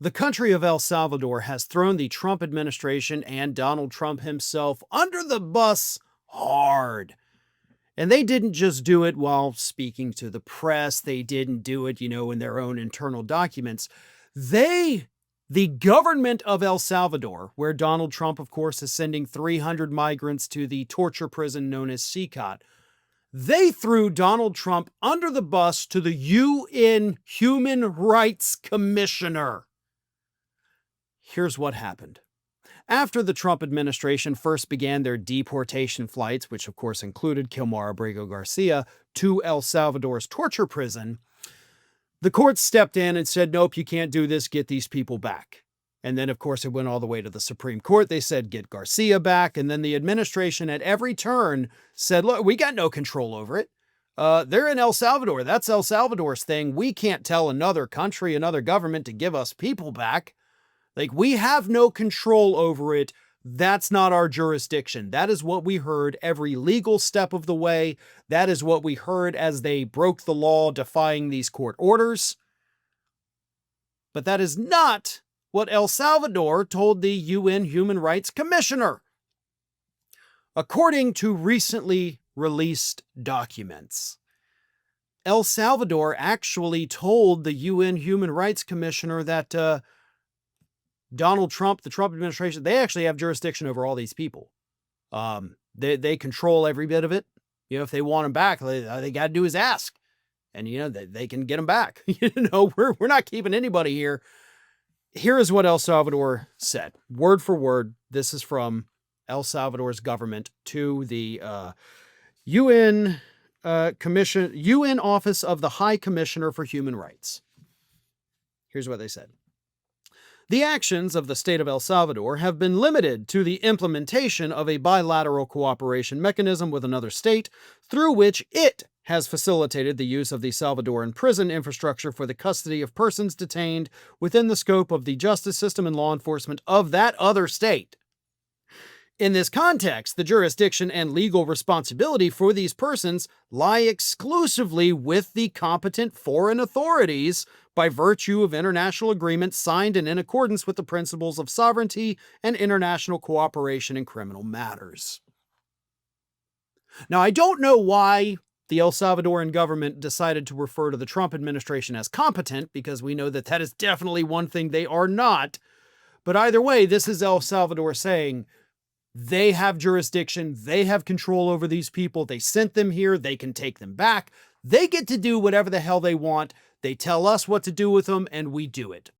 The country of El Salvador has thrown the Trump administration and Donald Trump himself under the bus hard. And they didn't just do it while speaking to the press. They didn't do it, in their own internal documents. The government of El Salvador, where Donald Trump, of course, is sending 300 migrants to the torture prison known as CCOT, they threw Donald Trump under the bus to the UN Human Rights Commissioner. Here's what happened. After the Trump administration first began their deportation flights, which of course included Kilmar Abrego Garcia, to El Salvador's torture prison, the courts stepped in and said, nope, you can't do this, get these people back. And then, of course, it went all the way to the Supreme Court. They said, get Garcia back. And then the administration at every turn said, look, we got no control over it. They're in El Salvador. That's El Salvador's thing. We can't tell another country, another government to give us people back. Like, we have no control over it. That's not our jurisdiction. That is what we heard every legal step of the way. That is what we heard as they broke the law, defying these court orders. But that is not what El Salvador told the UN Human Rights Commissioner. According to recently released documents, El Salvador actually told the UN Human Rights Commissioner that Donald Trump, the Trump administration, they actually have jurisdiction over all these people. They control every bit of it. If they want them back, they got to do is ask. And, they can get them back. We're not keeping anybody here. Here is what El Salvador said, word for word. This is from El Salvador's government to the UN Office of the High Commissioner for Human Rights. Here's what they said. The actions of the state of El Salvador have been limited to the implementation of a bilateral cooperation mechanism with another state through which it has facilitated the use of the Salvadoran prison infrastructure for the custody of persons detained within the scope of the justice system and law enforcement of that other state. In this context, the jurisdiction and legal responsibility for these persons lie exclusively with the competent foreign authorities by virtue of international agreements signed and in accordance with the principles of sovereignty and international cooperation in criminal matters. Now, I don't know why the El Salvadoran government decided to refer to the Trump administration as competent, because we know that that is definitely one thing they are not. But either way, this is El Salvador saying they have jurisdiction, they have control over these people, they sent them here, they can take them back, they get to do whatever the hell they want, they tell us what to do with them, and we do it.